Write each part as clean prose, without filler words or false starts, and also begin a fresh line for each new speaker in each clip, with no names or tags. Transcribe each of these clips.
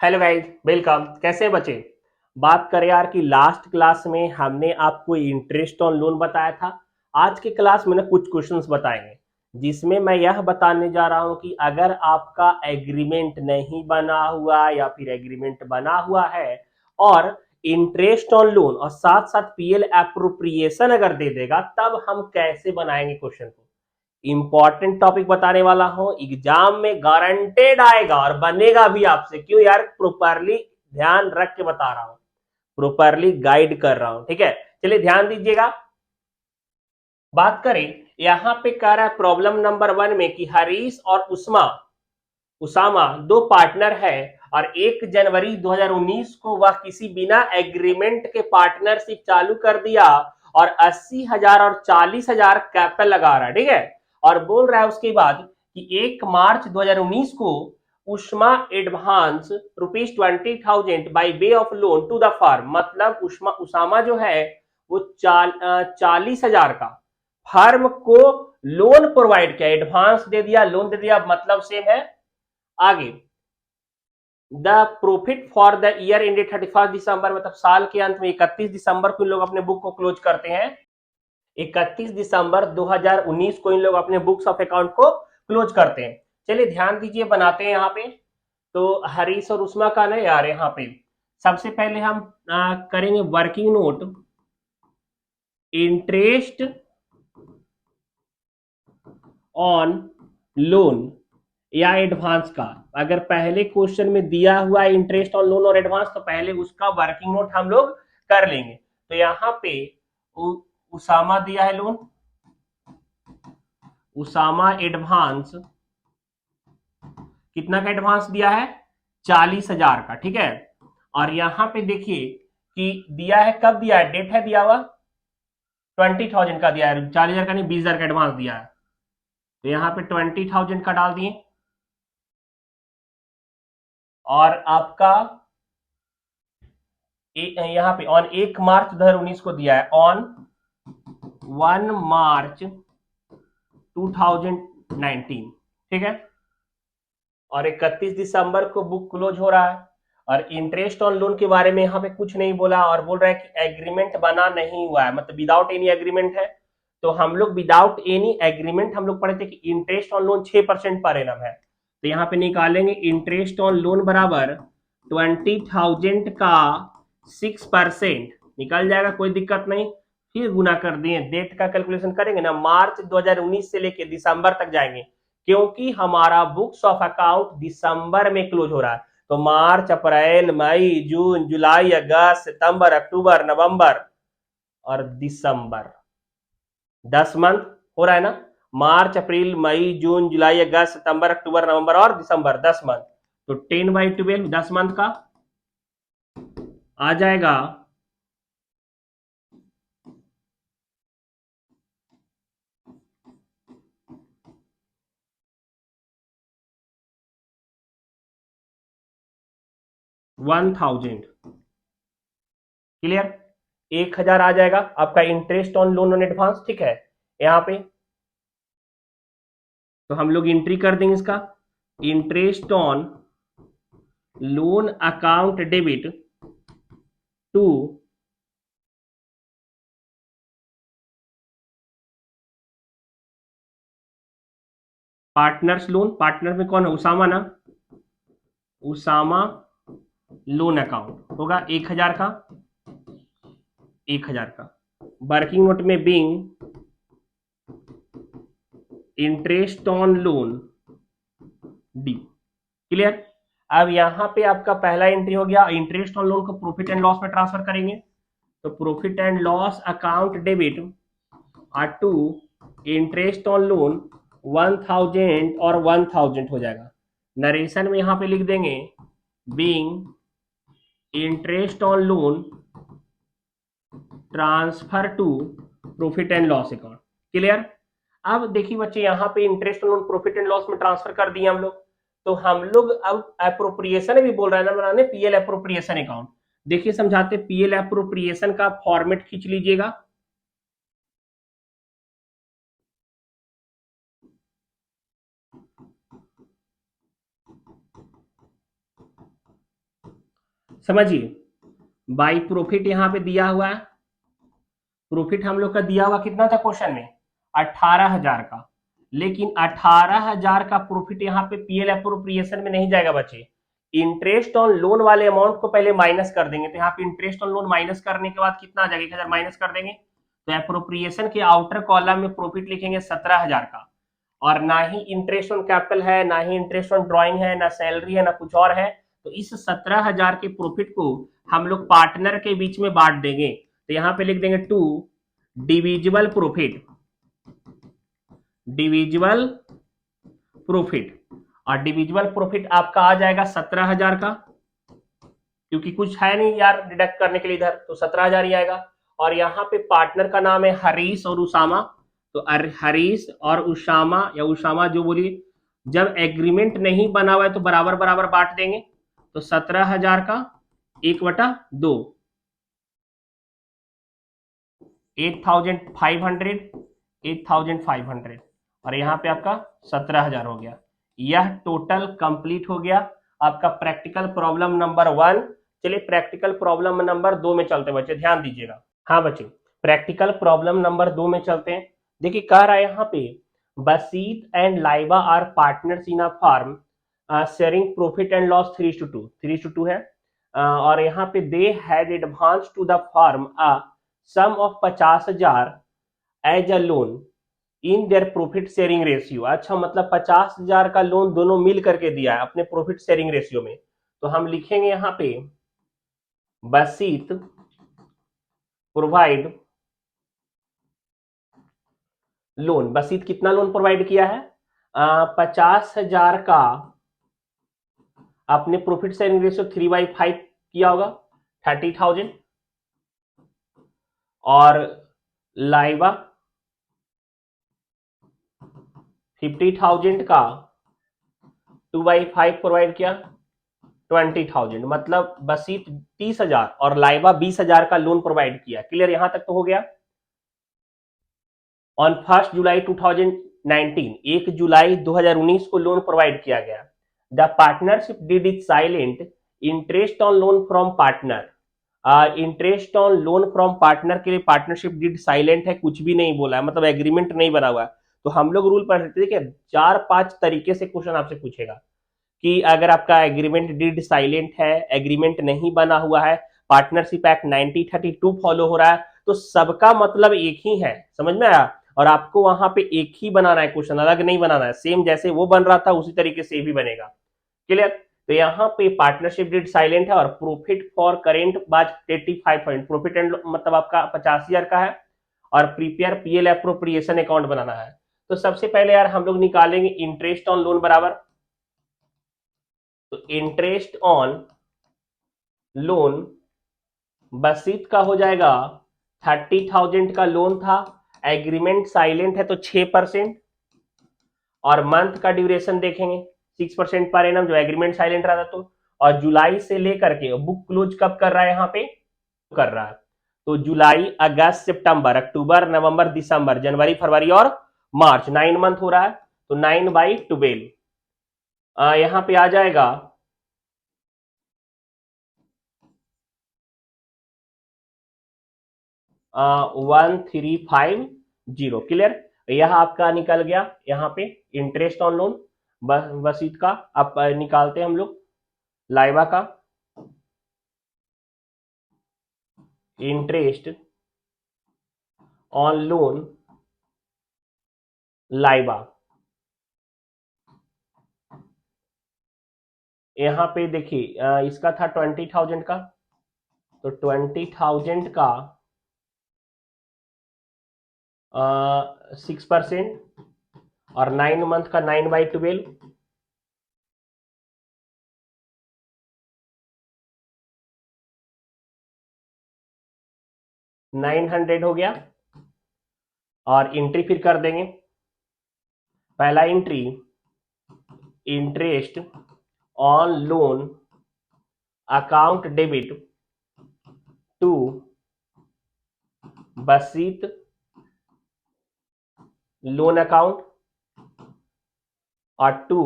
Hello guys, welcome. कैसे हैं बच्चे? बात करें यार कि लास्ट क्लास में हमने आपको इंटरेस्ट ऑन लोन बताया था। आज की क्लास में ना कुछ क्वेश्चंस बताएंगे जिसमें मैं यह बताने जा रहा हूं कि अगर आपका एग्रीमेंट नहीं बना हुआ या फिर एग्रीमेंट बना हुआ है और इंटरेस्ट ऑन लोन और साथ साथ पीएल एप्रोप्रिएशन अगर दे देगा तब हम कैसे बनाएंगे क्वेश्चन को। इंपॉर्टेंट टॉपिक बताने वाला हूं, एग्जाम में गारंटेड आएगा और बनेगा भी आपसे। क्यों यार? प्रॉपरली ध्यान रख के बता रहा हूं, प्रॉपरली गाइड कर रहा हूं। ठीक है, चलिए ध्यान दीजिएगा। बात करें, यहां पे कह रहा है प्रॉब्लम नंबर 1 में कि हरीश और उसामा दो पार्टनर है और 1 जनवरी 2019 को वह किसी बिना एग्रीमेंट के पार्टनरशिप चालू कर दिया और 80,000 और 40,000 कैपिटल लगा रहा है। ठीक है, और बोल रहा है उसके बाद कि 1 मार्च 2019 को Ushma advance ₹20,000 by way of loan to the firm. मतलब उसामा जो है वो 40,000 का फर्म को लोन प्रोवाइड किया, एडवांस दे दिया, लोन दे दिया, मतलब सेम है। आगे, the profit for the year ended 31 दिसंबर, मतलब साल के अंत में 31 दिसंबर को इन लोग अपने बुक को क्लोज करते हैं। 31 दिसंबर 2019 को इन लोग अपने बुक्स ऑफ अकाउंट को क्लोज करते हैं। चलिए ध्यान दीजिए, बनाते हैं यहाँ पे। तो हरीश और उस्मा का ना यार, यहाँ पे सबसे पहले हम करेंगे working note interest on loan या एडवांस का। अगर पहले क्वेश्चन में दिया हुआ है इंटरेस्ट ऑन लोन और एडवांस तो पहले उसका वर्किंग नोट हम लोग कर लेंगे। तो यहाँ पे उसामा दिया है लोन, उसामा एडवांस कितना का एडवांस दिया है? 40,000 का। ठीक है, और यहां पे देखिए कि दिया है, कब दिया है, डेट है दिया हुआ 20,000 का दिया है, 40,000 का नहीं, 20,000 का एडवांस दिया है। तो यहाँ पे 20,000 का डाल दिए और आपका यहाँ पे ऑन 1 मार्च 2019 को दिया है, ऑन 1 मार्च 2019। ठीक है, और 31 दिसंबर को बुक क्लोज हो रहा है। और इंटरेस्ट ऑन लोन के बारे में यहाँ पे कुछ नहीं बोला और बोल रहा है कि एग्रीमेंट बना नहीं हुआ है, मतलब विदाउट एनी एग्रीमेंट है। तो हम लोग विदाउट एनी एग्रीमेंट हम लोग पढ़े थे कि interest on loan 6% per annum है। तो यहाँ पे निकालेंगे इंटरेस्ट ऑन लोन बराबर 20,000 का 6%, निकल जाएगा, कोई दिक्कत नहीं। फिर गुना कर दिए, डेट का कैलकुलेशन करेंगे ना, मार्च 2019 से लेके दिसंबर तक जाएंगे, क्योंकि हमारा बुक्स ऑफ अकाउंट दिसंबर में क्लोज हो रहा है। तो मार्च, अप्रैल, मई, जून, जुलाई, अगस्त, सितंबर, अक्टूबर, नवंबर और दिसंबर, 10 मंथ हो रहा है ना। मार्च, अप्रैल, मई, जून, जुलाई, अगस्त, सितंबर, अक्टूबर, नवंबर और दिसंबर, 10 मंथ। तो 10/12 10 मंथ का आ जाएगा 1,000। क्लियर? 1,000 आ जाएगा आपका interest on loan on advance. ठीक है, यहाँ पे तो हम लोग एंट्री कर देंगे इसका, interest on loan account debit to partners loan. Partner में कौन है? उसामा ना, उसामा लोन अकाउंट होगा 1,000 का, 1,000 का। वर्किंग नोट में being interest on loan D. Clear? अब यहां पे आपका पहला एंट्री हो गया, इंटरेस्ट ऑन लोन को प्रॉफिट एंड लॉस में ट्रांसफर करेंगे। तो profit and loss account debit are to interest on loan 1,000 और 1,000 हो जाएगा। नरेशन में यहां पे लिख देंगे being interest on loan transfer to profit and loss account. Clear? अब देखिए बच्चे, यहाँ पे interest on profit and loss में ट्रांसफर कर दिए हम लोग। तो हम लोग अब अप्रोप्रिएशन भी बोल रहे हैं ना बनाने, पीएल अप्रोप्रिएशन अकाउंट। देखिए समझाते, पीएल अप्रोप्रिएशन का फॉर्मेट खींच लीजिएगा। समझिए, बाई प्रॉफिट यहां पे दिया हुआ है। प्रॉफिट हम लोग का दिया हुआ कितना था क्वेश्चन में? 18,000 का। लेकिन 18,000 का प्रॉफिट यहाँ पे पीएल अप्रोप्रिएशन में नहीं जाएगा बच्चे। इंटरेस्ट ऑन लोन वाले अमाउंट को पहले माइनस कर देंगे, तो यहाँ पे इंटरेस्ट ऑन लोन माइनस करने के बाद कितना आ जाएगा? 1,000 माइनस कर देंगे, तो अप्रोप्रिएशन के आउटर कॉलम में प्रॉफिट लिखेंगे 17,000 का। और ना ही इंटरेस्ट ऑन कैपिटल है, ना ही इंटरेस्ट ऑन ड्रॉइंग है, ना सैलरी है, ना कुछ और है। तो इस 17,000 के प्रॉफिट को हम लोग पार्टनर के बीच में बांट देंगे। तो यहाँ पे लिख देंगे to divisible profit, divisible profit. और डिविजिबल प्रॉफिट आपका आ जाएगा 17,000 का, क्योंकि कुछ है नहीं यार डिडक्ट करने के लिए इधर, तो 17,000 ही आएगा। और यहाँ पे पार्टनर का नाम है हरीश और उसामा, तो हरीश और उसामा या उसामा जो बोलिए, जब एग्रीमेंट नहीं बना हुआ है तो बराबर बराबर बांट देंगे। तो 17,000 का 1/2, 8,500, 8,500, और यहाँ पे आपका 17,000 हो गया। यह टोटल कंप्लीट हो गया आपका प्रैक्टिकल प्रॉब्लम नंबर 1। चलिए प्रैक्टिकल प्रॉब्लम नंबर 2 में चलते हैं बच्चे, ध्यान दीजिएगा। हाँ बच्चे, प्रैक्टिकल प्रॉब्लम नंबर 2 में चलते हैं। देखिए कह रहा है यहाँ पे, Basit and Laiba are partners in a firm sharing profit and loss 3:2, 3:2 है। और यहाँ पे they had advance to the firm a sum of 50,000 as a loan in their profit sharing ratio. अच्छा, मतलब 50,000 का लोन दोनों मिल करके दिया है अपने प्रॉफिट शेयरिंग रेशियो में। तो हम लिखेंगे यहाँ पे बसीत प्रोवाइड लोन। बसीत कितना लोन प्रोवाइड किया है? 50,000 का आपने प्रॉफिट शेयरिंग रेशियो 3/5 किया होगा, 30,000। और लाइबा 50,000 का 2/5 प्रोवाइड किया, 20,000। मतलब बसीत 30,000 और लाइबा 20,000 का लोन प्रोवाइड किया। क्लियर, यहां तक तो हो गया। ऑन 1 जुलाई 2019, 1 जुलाई 2019 को लोन प्रोवाइड किया गया। The partnership did it silent interest on loan from partner. Interest on loan from partner के लिए पार्टनरशिप डिड साइलेंट है, कुछ भी नहीं बोला है, मतलब एग्रीमेंट नहीं बना हुआ है। तो हम लोग रूल पढ़ रहे थे, 4-5 तरीके से क्वेश्चन आपसे पूछेगा कि अगर आपका एग्रीमेंट डिड साइलेंट है, एग्रीमेंट नहीं बना हुआ है, पार्टनरशिप एक्ट 1932 फॉलो हो रहा है, तो सबका मतलब एक ही है। समझ में आया? और आपको वहां पे एक ही बनाना है क्वेश्चन, अलग नहीं बनाना है। सेम जैसे वो बन रहा था उसी तरीके से भी बनेगा। क्लियर? तो यहाँ पे पार्टनरशिप डिड साइलेंट है और प्रॉफिट फॉर करेंट बाज 85 पॉइंट, प्रॉफिट एंड मतलब आपका 50,000 का है। और प्रीपेयर पीएल एप्रोप्रिएशन अकाउंट बनाना है। तो सबसे पहले यार हम लोग निकालेंगे इंटरेस्ट ऑन लोन बराबर, तो इंटरेस्ट ऑन लोन बसीत का हो जाएगा 30,000 का लोन था, एग्रीमेंट साइलेंट है तो 6%। और मंथ का ड्यूरेशन देखेंगे 6% पर एनम, जो एग्रीमेंट साइलेंट रहा था। तो और जुलाई से लेकर के बुक क्लोज कब कर रहा है यहाँ पे? कर रहा है तो जुलाई, अगस्त, सितंबर, अक्टूबर, नवंबर, दिसंबर, जनवरी, फरवरी और मार्च, 9 मंथ हो रहा है। तो 9/12 यहाँ पे आ जाएगा 1350। क्लियर? यह आपका निकल गया यहाँ पे इंटरेस्ट ऑन लोन बसीत का। अब निकालते हैं हम लोग लाइबा का। इंटरेस्ट ऑन लोन लाइबा, यहाँ पे देखिए इसका था 20,000 का, तो 20,000 का 6%, और 9 मंथ का 9/12, 900 हो गया। और एंट्री फिर कर देंगे। पहला entry, interest on loan account debit to Basit loan account और to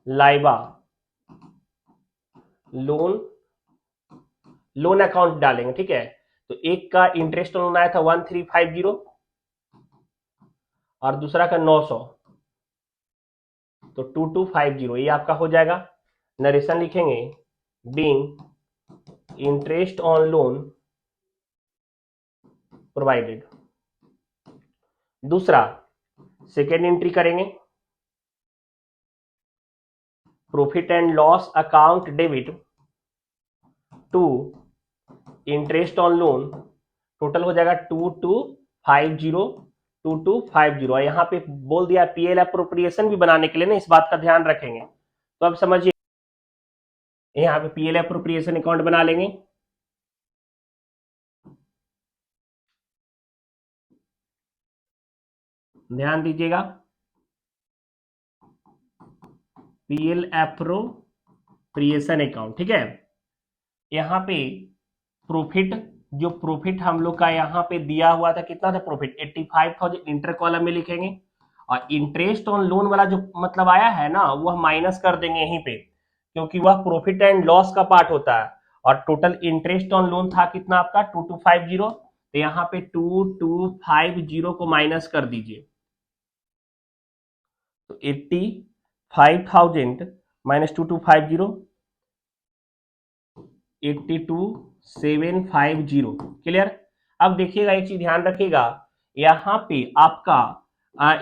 Laiba loan loan account डालेंगे, ठीक है। तो एक का इंटरेस्ट लोन आया था 1350 और दूसरा का 900, तो 2250 ये आपका हो जाएगा। नरेशन लिखेंगे being interest on loan provided. दूसरा सेकेंड एंट्री करेंगे, profit and loss account debit to interest on loan, total हो जाएगा 2250 यहाँ पे बोल दिया पीएल अप्रोप्रिएशन भी बनाने के लिए ना, इस बात का ध्यान रखेंगे। तो अब समझिए यहाँ पे पीएल अप्रोप्रिएशन अकाउंट बना लेंगे। ध्यान दीजिएगा, पीएल अप्रोप्रिएशन अकाउंट, ठीक है। यहाँ पे प्रॉफिट, जो प्रॉफिट हम लोग का यहाँ पे दिया हुआ था कितना था प्रॉफिट 85,000 इंटर कॉलम में लिखेंगे, और इंटरेस्ट ऑन लोन वाला जो मतलब आया है ना वो हम माइनस कर देंगे यहीं पे, क्योंकि वह प्रॉफिट एंड लॉस का पार्ट होता है। और टोटल इंटरेस्ट ऑन लोन था कितना आपका 2250, तो यहाँ पे 2250 को माइनस कर दीजिए, तो 85,000 माइनस 2250 82,750। क्लियर। अब देखिएगा एक चीज ध्यान रखिएगा, यहाँ पे आपका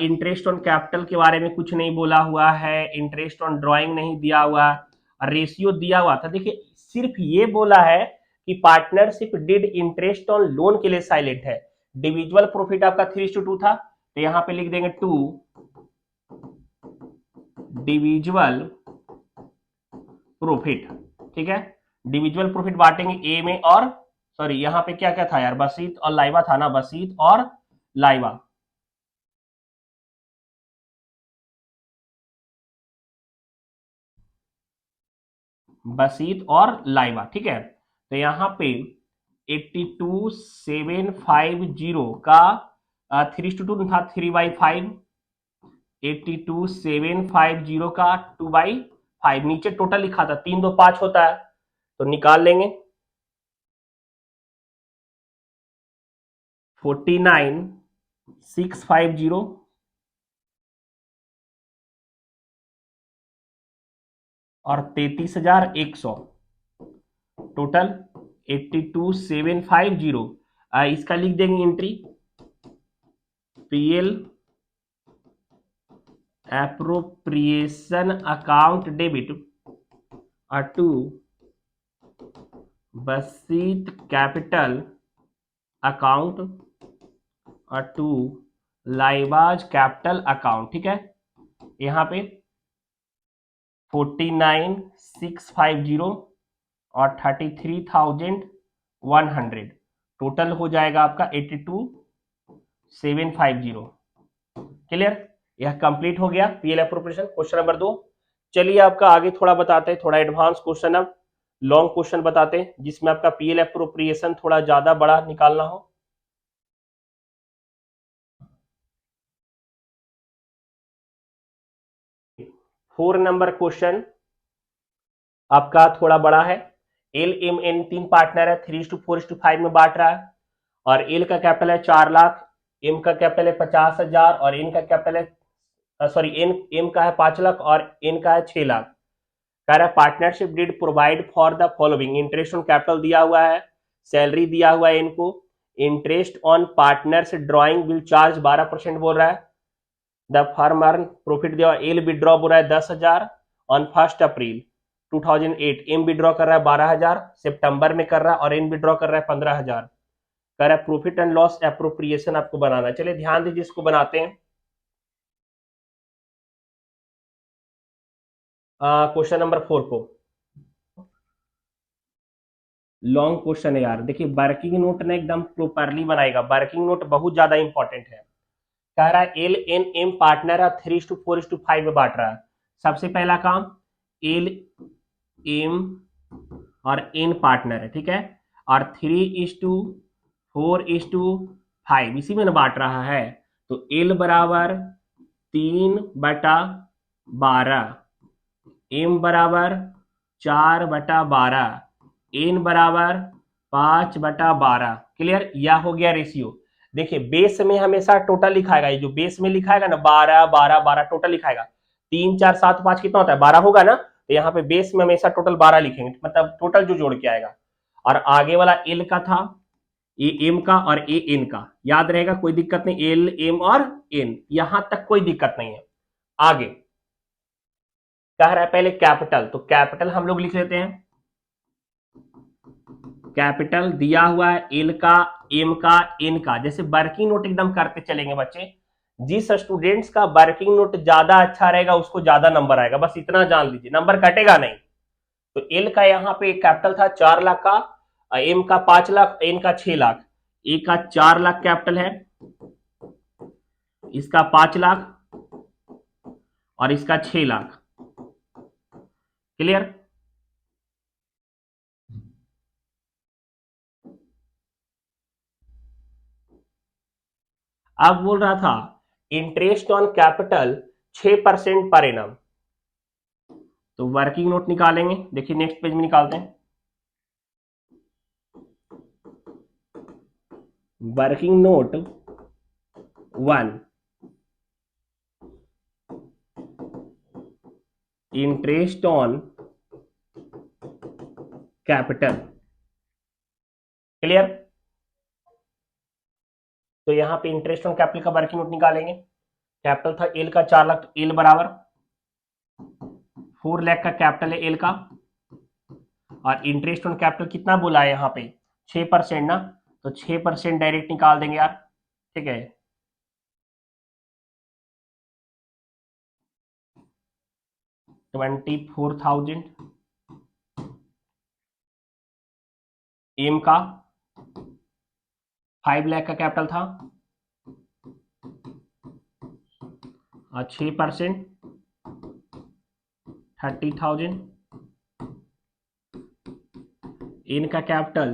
इंटरेस्ट ऑन कैपिटल के बारे में कुछ नहीं बोला हुआ है, इंटरेस्ट ऑन ड्राइंग नहीं दिया हुआ, रेशियो दिया हुआ था। देखिए सिर्फ ये बोला है कि partnership did interest on loan के लिए साइलेंट है। डिविजुअल प्रॉफिट आपका 3:2 था, तो यहाँ पे लिख देंगे 2 डिविजुअल प्रॉफिट, ठीक है। डिविजुअल प्रॉफिट बांटेंगे ए में, और सॉरी यहाँ पे क्या क्या था यार, बसीत और लाइवा था ना, बसीत और लाइवा। बसीत और लाइवा, ठीक है। तो यहाँ पे 82,750 का 3:2 था, 3/5, 82,750 का 2/5, नीचे टोटल लिखा था 3 2 5 होता है, तो निकाल लेंगे 49,650 और 33,100, टोटल 82,750। इसका लिख देंगे entry PL appropriation account debit to Basit capital account to Laiba's capital account, ठीक है। यहाँ पे 49,650 और 33,100, टोटल हो जाएगा आपका 82,750। क्लियर, यह कंप्लीट हो गया पीएल अप्रोप्रिएशन क्वेश्चन नंबर 2। चलिए आपका आगे थोड़ा बताते हैं, थोड़ा एडवांस क्वेश्चन, अब लॉन्ग क्वेश्चन बताते हैं जिसमें आपका पीएल अप्रोप्रिएशन थोड़ा ज्यादा बड़ा निकालना हो। 4 नंबर क्वेश्चन आपका थोड़ा बड़ा है। एल एम एन 3 पार्टनर है, 3:4:5 में बांट रहा है, और एल का कैपिटल है 4 लाख, एम का कैपिटल है 50,000 और एन का कैपिटल है सॉरी एम का है 5 लाख और एन का है 6 लाख। कह रहा है partnership did provide for the following, interest on capital दिया हुआ है, सैलरी दिया हुआ है इनको, interest on partners drawing will charge 12% बोल रहा है, द फर्म अर्न प्रॉफिट दिया, एल विड्रॉ बोल रहा है 10,000 ऑन 1 अप्रैल 2008, एम विड्रॉ कर रहा है 12,000 सितंबर में कर रहा है, और एन विड्रॉ कर रहा है 15,000। कह रहा है प्रॉफिट एंड लॉस एप्रोप्रिएशन आपको बनाना है। चलिए ध्यान दीजिए, इसको बनाते हैं। क्वेश्चन नंबर 4 को, लॉन्ग क्वेश्चन है यार। देखिए वर्किंग नोट ना एकदम प्रॉपरली बनाएगा, वर्किंग नोट बहुत ज्यादा इंपॉर्टेंट है। कह रहा है एल एन एम पार्टनर है, 3:4:5 में बांट रहा है। सबसे पहला काम एल एम और एन पार्टनर है, ठीक है, और 3:4:5 इसी में ना बांट रहा है, तो एल बराबर 3/12, एम बराबर 4/12, n बराबर 5/12। क्लियर, यह हो गया रेशियो। देखिए बेस में हमेशा टोटल लिखाएगा, ये जो बेस में लिखाएगा ना 12 12 12 टोटल लिखाएगा। 3 4 7 5 कितना होता है 12 होगा ना, तो यहाँ पे बेस में हमेशा टोटल 12 लिखेंगे, मतलब टोटल जो जोड़ के आएगा। और आगे वाला एल का था, ए एम का और ए एन का, याद रहेगा, कोई दिक्कत नहीं, एल एम और एन, यहां तक कोई दिक्कत नहीं है। आगे कह रहा है पहले कैपिटल, तो कैपिटल हम लोग लिख लेते हैं। कैपिटल दिया हुआ है एल का, एम का, एन का। जैसे वर्किंग नोट एकदम करते चलेंगे बच्चे, जिस स्टूडेंट्स का वर्किंग नोट ज्यादा अच्छा रहेगा उसको ज्यादा नंबर आएगा, बस इतना जान लीजिए, नंबर कटेगा नहीं। तो एल का यहाँ पे कैपिटल था 4 लाख का, एम का 5 लाख, एन का 6 लाख। ए का 4 लाख कैपिटल है, इसका 5 लाख और इसका 6 लाख। क्लियर। अब बोल रहा था interest on capital 6% per annum. तो वर्किंग नोट निकालेंगे, देखिए नेक्स्ट पेज में निकालते हैं। Working note 1, interest on capital. Clear. तो यहां पे इंटरेस्ट ऑन कैपिटल का वर्किंग नोट निकालेंगे। कैपिटल था एल का 4 लाख, तो एल बराबर 4 लाख का कैपिटल है एल का, और इंटरेस्ट ऑन कैपिटल कितना बोला है यहाँ पे 6% ना, तो 6% डायरेक्ट निकाल देंगे यार। ठीक है, $24,000। एम का 5 लाख का कैपिटल था, और 6% 30,000। इन का कैपिटल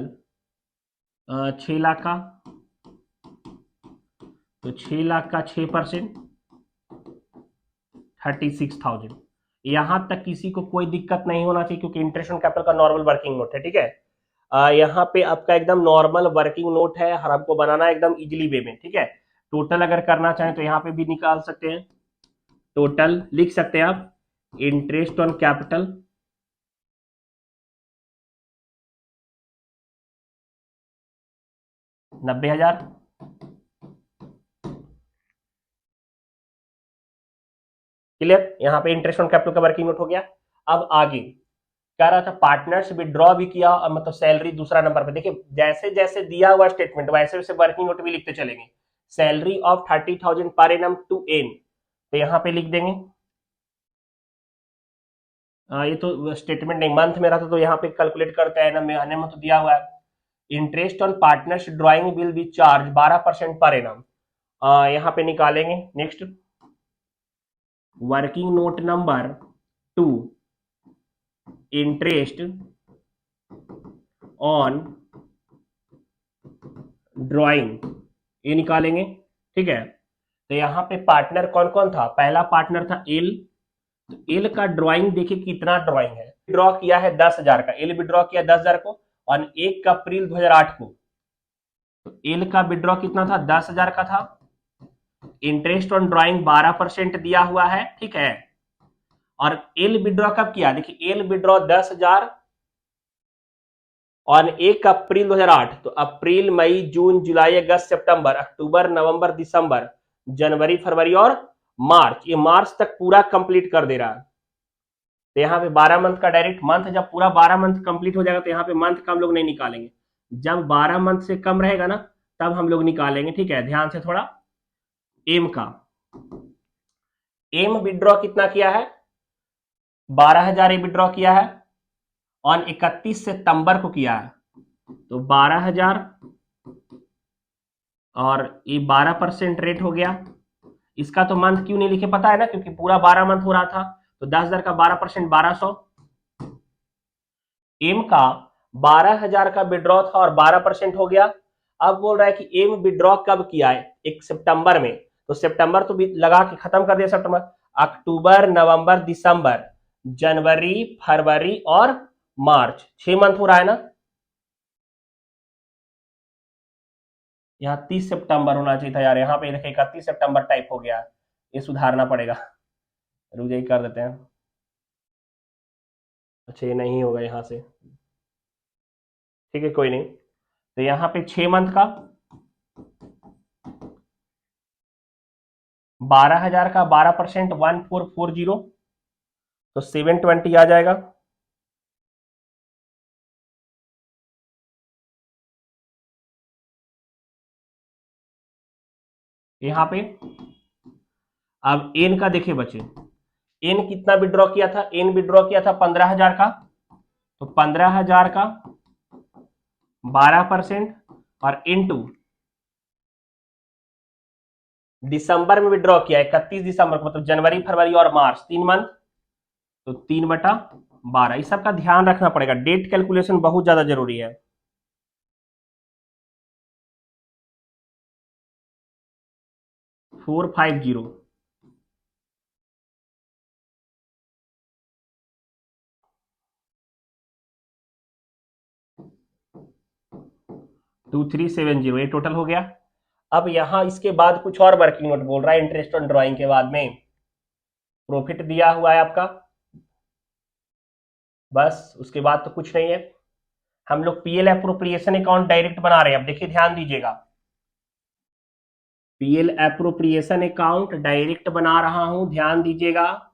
6 लाख का, तो 6 लाख का 6% 36,000। यहां तक किसी को कोई दिक्कत नहीं होना चाहिए, क्योंकि इंटरेस्ट ऑन कैपिटल का नॉर्मल वर्किंग नोट है। ठीक है, यहाँ पे आपका एकदम नॉर्मल वर्किंग नोट है, और आपको बनाना है एकदम इजीली वे में। ठीक है, टोटल अगर करना चाहें तो यहाँ पे भी निकाल सकते हैं, टोटल लिख सकते हैं आप, इंटरेस्ट ऑन कैपिटल $90,000। क्लियर, यहाँ पे इंटरेस्ट ऑन कैपिटल का वर्किंग नोट हो गया। अब आगे कह रहा था पार्टनर्स विड्रॉ भी किया, और मतलब सैलरी दूसरा नंबर पे। देखिए जैसे जैसे दिया हुआ स्टेटमेंट वैसे वैसे वर्किंग नोट भी लिखते चलेंगे। Salary of 30,000 per annum to N, तो यहाँ पे लिख देंगे। ये तो स्टेटमेंट नहीं, मंथ में रहता तो यहाँ पे कैलकुलेट करते हैं ना, महीने में तो दिया हुआ है। Interest on partners drawing will be charge 12% per annum, यहाँ पे निकालेंगे। Next working note number 2, interest on drawing, ये निकालेंगे। ठीक है, तो यहाँ पे पार्टनर कौन कौन था, पहला पार्टनर था एल, तो एल का ड्राइंग देखिए कितना ड्राइंग है, विड्रॉ किया है 10,000 का, एल विड्रॉ किया 10,000 को, और 1 अप्रैल 2008 को। तो एल का विड्रॉ कितना था 10,000 का था, इंटरेस्ट ऑन ड्राइंग 12% दिया हुआ है। ठीक है, और एल विड्रॉ कब किया, देखिए एल विड्रॉ 10,000 और 1 अप्रैल 2008, तो अप्रैल मई जून जुलाई अगस्त सितंबर अक्टूबर नवंबर दिसंबर जनवरी फरवरी और मार्च, ये मार्च तक पूरा कंप्लीट कर दे रहा है। तो यहाँ पे 12 मंथ का डायरेक्ट मंथ, जब पूरा 12 मंथ कंप्लीट हो जाएगा तो यहाँ पे मंथ का हम लोग नहीं निकालेंगे, जब 12 मंथ से कम रहेगा ना तब हम लोग निकालेंगे। ठीक है, ध्यान से थोड़ा। एम का, एम विड्रॉ कितना किया है 12,000 विड्रॉ किया है, और 31 सितंबर को किया है, तो 12,000 और ये 12% रेट हो गया। इसका तो मंथ क्यों नहीं लिखे पता है ना, क्योंकि पूरा 12 मंथ हो रहा था, तो 10,000 का 12% 1200। एम का 12,000 का विड्रॉ था और 12% हो गया। अब बोल रहा है कि एम विड्रॉ कब किया है, 1 सितंबर में, तो सितंबर तो लगा के खत्म कर दिया सितंबर, अक्टूबर नवंबर दिसंबर जनवरी फरवरी और मार्च, 6 मंथ हो रहा है ना। यहाँ 30 सितंबर होना चाहिए था यार, यहाँ पे देखिए 31 सितंबर टाइप हो गया, ये सुधारना पड़ेगा। रुक जाइए, कर देते हैं। अच्छा ये नहीं होगा यहाँ से, ठीक है कोई नहीं। तो यहाँ पे 6 मंथ का 12,000 का 12%, 1440, तो 720 आ जाएगा। यहाँ पे अब एन का देखिए बच्चे, एन कितना विड्रॉ किया था, एन विड्रॉ किया था 15,000 का, तो 15,000 का 12% और इनटू दिसंबर में विड्रॉ किया 31 दिसंबर को, मतलब जनवरी फरवरी और मार्च 3 मंथ, तो 3/12। इस सब का ध्यान रखना पड़ेगा, डेट कैलकुलेशन बहुत ज्यादा जरूरी है। फोर 50 2370, ये टोटल हो गया। अब यहां इसके बाद कुछ और वर्किंग नोट बोल रहा है, इंटरेस्ट ऑन ड्राइंग के बाद में प्रॉफिट दिया हुआ है आपका, बस उसके बाद तो कुछ नहीं है। हम लोग पीएल एप्रोप्रिएशन अकाउंट डायरेक्ट बना रहे हैं। अब देखिए ध्यान दीजिएगा, पीएल एप्रोप्रिएशन अकाउंट डायरेक्ट बना रहा हूं, ध्यान दीजिएगा।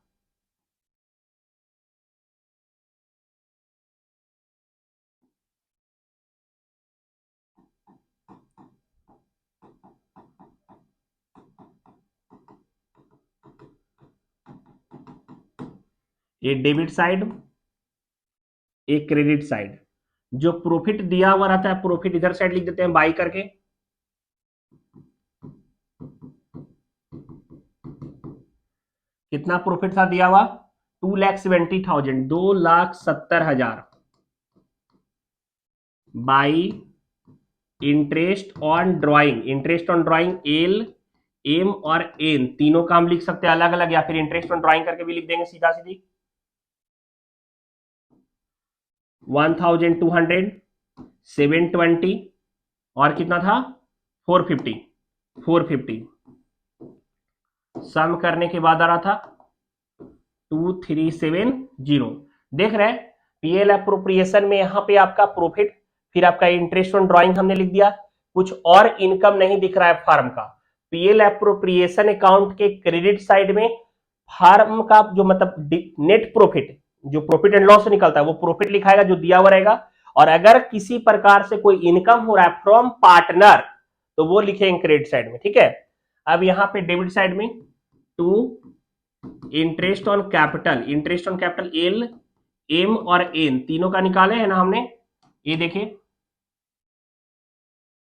ये डेबिट साइड, एक क्रेडिट साइड। जो प्रॉफिट दिया हुआ रहता है, प्रॉफिट इधर साइड लिख देते हैं बाई करके, कितना प्रॉफिट था दिया हुआ, 2,70,000, 2,70,000 by interest on drawing. Interest on drawing L, M और एन तीनों का हम लिख सकते हैं अलग अलग, या फिर इंटरेस्ट ऑन ड्राइंग करके भी लिख देंगे सीधा सीधी। 1,200, 720 और कितना था 450, 450 सम करने के बाद आ रहा था 2370। देख रहे हैं, पीएल अप्रोप्रिएशन में यहाँ पे आपका प्रॉफिट, फिर आपका इंटरेस्ट ऑन ड्राइंग हमने लिख दिया, कुछ और इनकम नहीं दिख रहा है फार्म का। पीएल अप्रोप्रिएशन अकाउंट के क्रेडिट साइड में फार्म का जो मतलब नेट प्रॉफिट, जो प्रॉफिट एंड लॉस निकलता है वो प्रॉफिट लिखाएगा जो दिया हुआ रहेगा, और अगर किसी प्रकार से कोई इनकम हो रहा है फ्रॉम पार्टनर तो वो लिखेंगे क्रेडिट साइड में, ठीक है। अब यहाँ पे डेबिट साइड में to interest on capital, interest on capital L, M और एन तीनों का निकाले है ना हमने, ये देखिए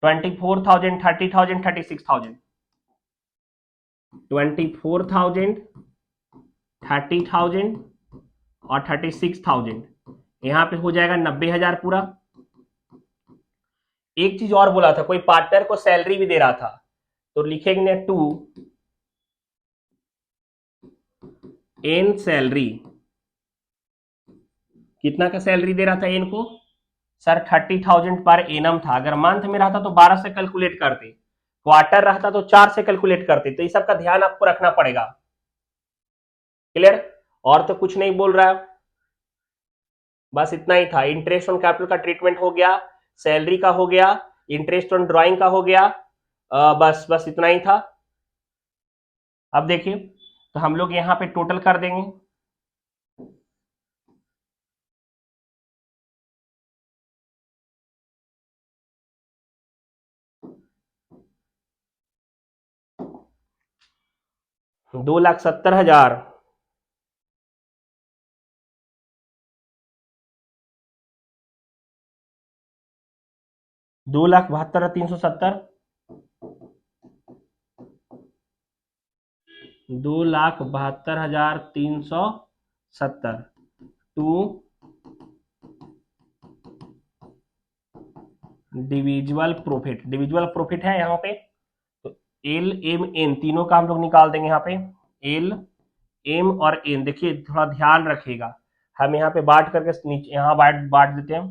24,000, 30,000, 36,000, 24,000, 30,000 और 36,000, यहां पे हो जाएगा 90,000 पूरा। एक चीज और बोला था, कोई पार्टनर को सैलरी भी दे रहा था, तो लिखेंगे टू एन सैलरी, कितना का सैलरी दे रहा था एन को सर, 30,000 पर एनम था। अगर मंथ में रहता तो 12 से कैलकुलेट करते, क्वार्टर रहता तो 4 से कैलकुलेट करते, तो इस सब का ध्यान आपको रखना पड़ेगा। क्लियर, और तो कुछ नहीं बोल रहा है, बस इतना ही था। इंटरेस्ट ऑन कैपिटल का ट्रीटमेंट हो गया, सैलरी का हो गया, इंटरेस्ट ऑन ड्राइंग का हो गया, बस बस इतना ही था। अब देखिए, तो हम लोग यहां पे टोटल कर देंगे, तो 2,70,000 2,72,370, 2,72,370 to divisible profit, divisible profit है यहाँ पे, तो एल एम एन तीनों का हम लोग निकाल देंगे यहाँ पे, एल एम और एन। देखिए थोड़ा ध्यान रखिएगा, हम यहाँ पे बांट करके नीचे यहाँ बांट बांट देते हैं।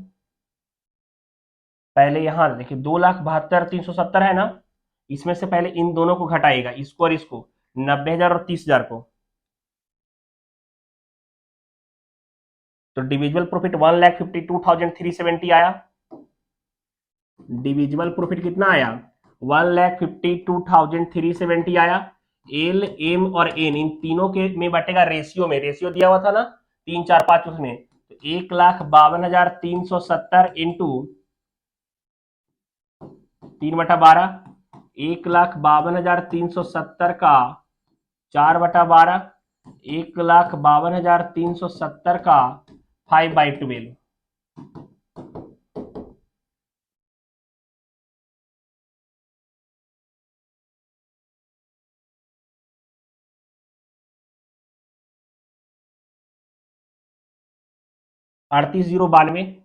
पहले यहाँ देखिए 2,72,370 है ना, इसमें से पहले इन दोनों को घटाइएगा, इसको और इसको, 90,000 और 30,000 को। तो डिविजिबल प्रॉफिट 1,52,370 आया। डिविजिबल प्रॉफिट कितना आया? 1,52,370 आया। एल, एम और एन इन तीनों के में बटेगा रेशियो में, रेशियो दिया हुआ था ना 3, 4, 5 उसमें, तो 1,52,370 इंटू 3/12, 1,52,370 का 4/12, 1,52,370 का 5/12। 38,092।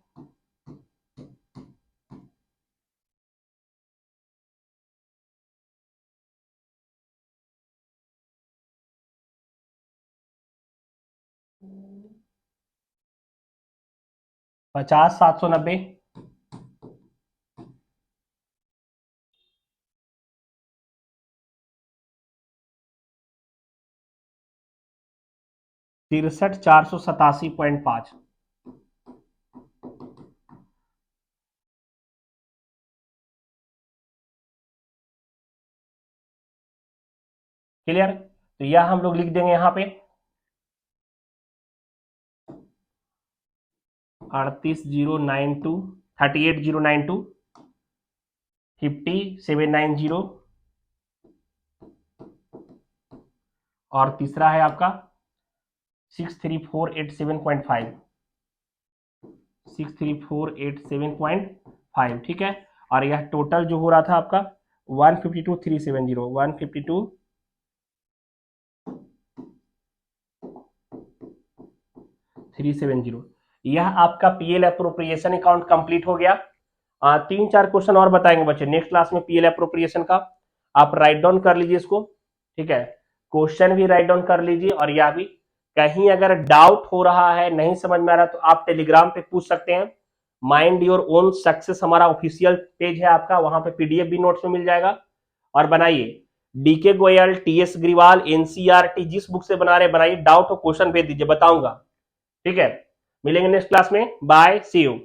पचास 790। तिरसठ 487.5। क्लियर? तो यह हम लोग लिख देंगे यहाँ पे 38,092, 38,092, 50,790 और तीसरा है आपका 63487.5, 63487.5। ठीक है, और यह टोटल जो हो रहा था आपका 152,370, 152,370। यह आपका पीएल अप्रोप्रिएशन अकाउंट कंप्लीट हो गया। 3-4 क्वेश्चन और बताएंगे बच्चे नेक्स्ट क्लास में पीएल अप्रोप्रिएशन का। आप राइट डाउन कर लीजिए इसको, ठीक है, क्वेश्चन भी राइट डाउन कर लीजिए, और यह भी कहीं अगर डाउट हो रहा है, नहीं समझ में आ रहा, तो आप टेलीग्राम पे पूछ सकते हैं। माइंड योर ओन सक्सेस हमारा ऑफिशियल पेज है आपका, वहां पे पीडीएफ भी नोट्स में मिल जाएगा। और बनाइए, DK Goyal, TS Grewal, NCERT जिस बुक से बना रहे बनाइए, डाउट हो क्वेश्चन भेज दीजिए, बताऊंगा। ठीक है, मिलेंगे नेक्स्ट क्लास में, बाय, सी यू।